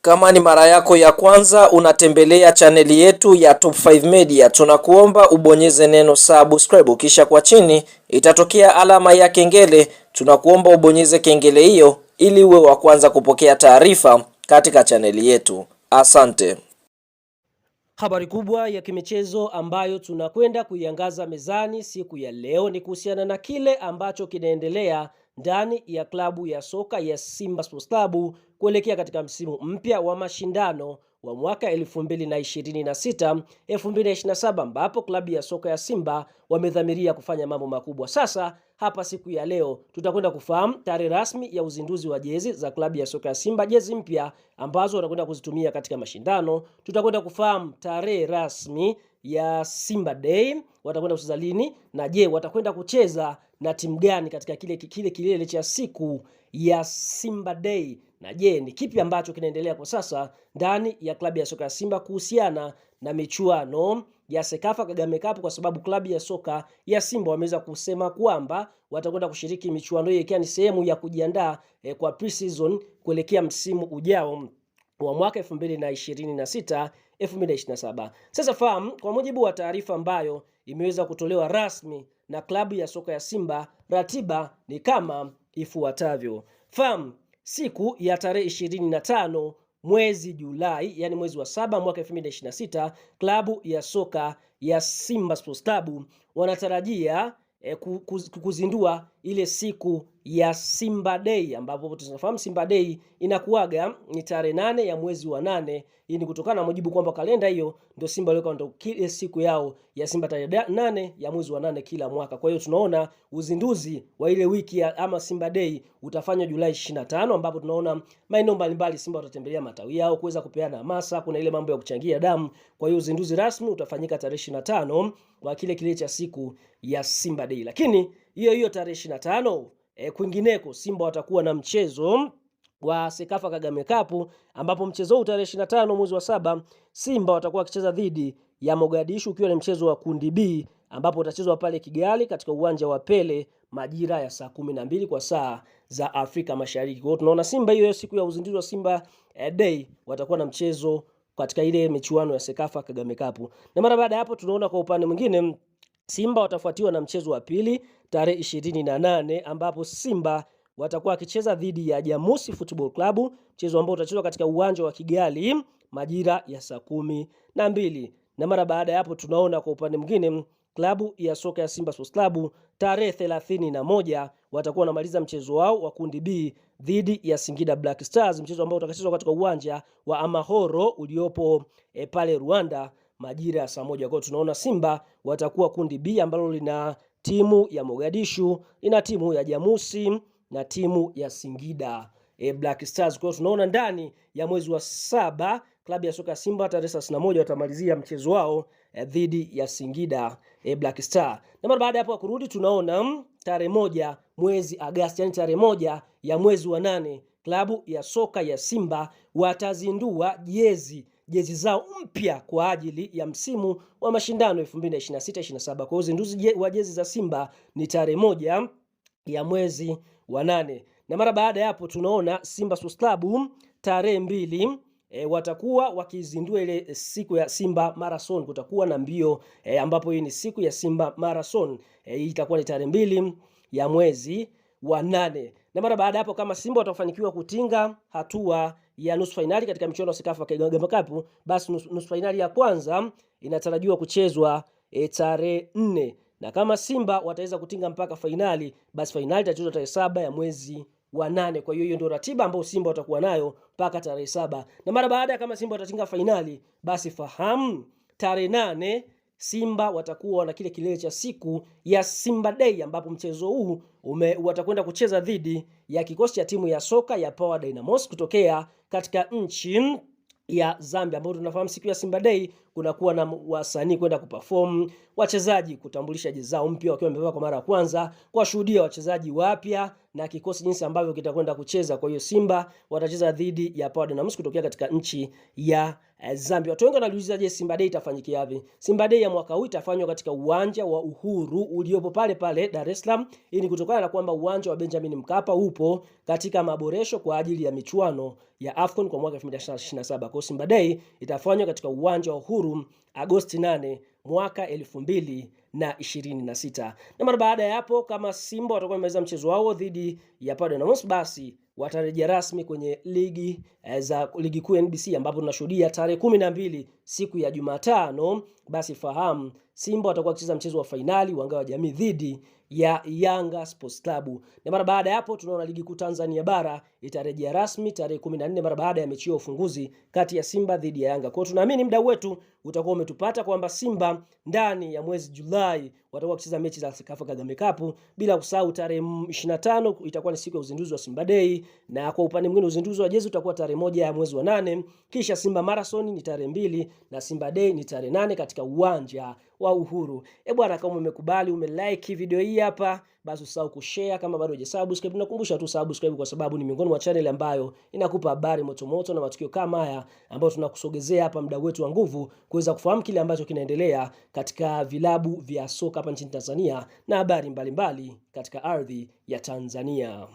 Kama ni mara yako ya kwanza unatembelea chaneli yetu ya Top 5 Media, tunakuomba ubonyeze neno subscribe, kisha kwa chini itatokea alama ya kengele. Tunakuomba ubonyeze kengele hiyo ili uwe wa kwanza kupokea taarifa katika chaneli yetu. Asante. Habari kubwa ya kimichezo ambayo tunakwenda kuiangaza mezani siku ya leo ni kuhusiana na kile ambacho kinaendelea ndani ya klabu ya soka ya Simba Sports Club kuelekea katika msimu mpya wa mashindano wa mwaka 2026-2027 ambapo klabu ya soka ya Simba wamedhamiria kufanya mambo makubwa. Sasa hapa siku ya leo tutakwenda kufahamu tarehe rasmi ya uzinduzi wa jezi za klabu ya soka ya Simba, jezi mpya ambazo watakwenda kuzitumia katika mashindano. Tutakwenda kufahamu tarehe rasmi ya Simba Day, watakwenda kucheza lini, na je, watakwenda kucheza na timu gani katika kile kilele cha siku ya Simba Day, na je, ni kipi ambacho kinaendelea kwa sasa ndani ya klabu ya soka ya Simba kuhusiana na michuano ya Sekafa Kagame Cup, kwa sababu klabu ya soka ya Simba wameweza kusema kwamba watakwenda kushiriki michuano hiyo ikiwa ni sehemu ya kujiandaa kwa pre-season kuelekea msimu ujao wa mwaka 2026-2027. Sasa fahamu, kwa mujibu wa taarifa ambayo imeweza kutolewa rasmi na klabu ya soka ya Simba, ratiba ni kama ifuatavyo. Fahamu, siku ya tarehe 25 mwezi Julai, yani mwezi wa 7 mwaka 2026, klabu ya soka ya Simba Sports Club wanatarajia kuzindua ile siku ya Simba Day, ambapo tunafahamu Simba Day inakuaga ni tarehe 8 ya mwezi wa 8. Hii ni kutokana na mujibu kwamba kalenda hiyo ndio Simba waliweka ndio kile siku yao ya Simba tarehe 8 ya mwezi wa 8 kila mwaka. Kwa hiyo tunaona uzinduzi wa ile wiki ya ama Simba Day utafanywa Julai 25, ambapo tunaona maeneo mbalimbali Simba watatembelea matawi yao kuweza kupeana hamasa, kuna ile mambo ya kuchangia damu. Kwa hiyo uzinduzi rasmi utafanyika tarehe 25 wa kile cha siku ya Simba Day. Lakini hiyo tarehe 25 kwingineko Simba watakuwa na mchezo wa Sekafa Kagame Cup, ambapo mchezo huu tarehe 25 mwezi wa 7 Simba watakuwa wakicheza dhidi ya Mogadishu, ukiwa ni mchezo wa kundi B, ambapo utachezwa pale Kigali katika uwanja wa Pele majira ya saa 12 kwa saa za Afrika Mashariki. Kwa hiyo tunaona Simba hiyo siku ya uzinduzi wa Simba Day watakuwa na mchezo katika ile michuano ya Sekafa Kagame Cup. Na mara baada ya hapo tunaona kwa upande mwingine Simba watafuatiwa na mchezo wa pili tarehe 28, ambapo Simba watakuwa wakicheza dhidi ya Jamusi Football Club, mchezo ambao utachezwa katika uwanja wa Kigali majira ya saa 12. Na mara baada ya hapo tunaona kwa upande mwingine klabu ya soka ya Simba Sports Club tarehe 31 watakuwa wanamaliza mchezo wao wa kundi B dhidi ya Singida Black Stars, mchezo ambao utachezwa katika uwanja wa Amahoro uliopo pale Rwanda majira ya saa 1. Kwa hiyo tunaona Simba watakuwa kundi B ambalo lina timu ya Mogadishu, ina timu ya Jamusi na timu ya Singida Black Stars. Kwa hiyo tunaona ndani ya mwezi wa 7 klabu ya soka ya Simba tarehe 31 watamalizia mchezo wao dhidi ya Singida Black Star. Na mara baada ya hapo kurudi tunaona tarehe 1 mwezi Agosti, yani tarehe 1 ya mwezi wa 8 klabu ya soka ya Simba watazindua jezi zao mpya kwa ajili ya msimu wa mashindano 2026-2027. Kwa hiyo uzinduzi wa jezi za Simba ni tarehe 1 ya mwezi wa 8. Na mara baada ya hapo tunaona Simba Sports Club tarehe 2 watakuwa wakizindua ile siku ya Simba Marathon. Kutakuwa na mbio ambapo hii ni siku ya Simba Marathon. Itakuwa ni tarehe 2 ya mwezi wa 8. Na mara baada hapo kama Simba watafanikiwa kutinga hatua ya nusu finali katika michuano ya Sekafa Kagame Cup, basi nusu finali ya kwanza inatarajiwa kuchezwa tarehe 4. Na kama Simba wataweza kutinga mpaka finali, basi finali itachezwa tarehe 7 ya mwezi wa 8. Kwa hiyo ndio ratiba ambayo Simba watakuwa nayo mpaka tarehe 7. Na mara baada kama Simba watatinga finali, basi fahamu tarehe 8 Simba watakuwa na kile kilele cha siku ya Simba Day, ambapo mchezo huu watakwenda kucheza dhidi ya kikosi cha timu ya soka ya Power Dynamos kutokea katika nchi ya Zambia, ambapo tunafahamu siku ya Simba Day kunakuwa na wasanii kwenda kuperform, wachezaji kutambulisha jezi zao mpya wakiwa wamevaa kwa mara ya kwanza, kuwashuhudia wachezaji wapya na kikosi jinsi ambavyo kitakwenda kucheza. Kwa hiyo Simba watacheza dhidi ya Power Dynamics kutokea katika nchi ya Zambia. Watu wengi wanajiuliza, je, Simba Day itafanyikia wapi? Simba Day ya mwaka huu itafanywa katika uwanja wa Uhuru uliopo pale pale Dar es Salaam. Hii ni kutokana na kwamba uwanja wa Benjamin Mkapa upo katika maboresho kwa ajili ya michuano ya AFCON kwa mwaka 2027. Kwa Simba Day itafanywa katika uwanja wa Uhuru Agosti 8 mwaka 2026. Na mara baada ya hapo, kama Simba watakuwa wamemaliza mchezo wao dhidi ya Power Dynamics, basi watarejea rasmi kwenye ligi kuu NBC, ambapo tunashuhudia tarehe 12 siku ya Jumatano. Basi fahamu Simba watakuwa wakicheza mchezo wa fainali wa Ngao ya Jamii dhidi ya Yanga Sports Club. Na mara baada ya hapo tunaona ligi kuu Tanzania bara itarejea rasmi tarehe 14 mara baada ya mechi ya ufunguzi kati ya Simba dhidi ya Yanga. Kwa hiyo tunaamini mdau wetu utakuwa umetupata kwamba Simba ndani ya mwezi Julai watakuwa wakicheza mechi za CAF Kagame Cup, bila kusahau tarehe 25 itakuwa ni siku ya uzinduzi wa Simba Day, na kwa upande mwingine uzinduzi wa jezi utakuwa tarehe 1 ya mwezi wa 8, kisha Simba Marathon ni tarehe 2 na Simba Day ni tarehe 8 katika uwanja wa Uhuru. Bwana, kama umekubali, umelike video hii hapa, basi usahau kushare. Kama bado hujasubscribe, nakukumbusha tu subscribe, kwa sababu ni miongoni mwa channel ambayo inakupa habari moto na matukio kama haya ambayo tunakusogezea hapa, mdau wetu wa nguvu, kuweza kufahamu kile ambacho kinaendelea katika vilabu vya soka hapa nchini Tanzania na habari mbalimbali katika ardhi ya Tanzania.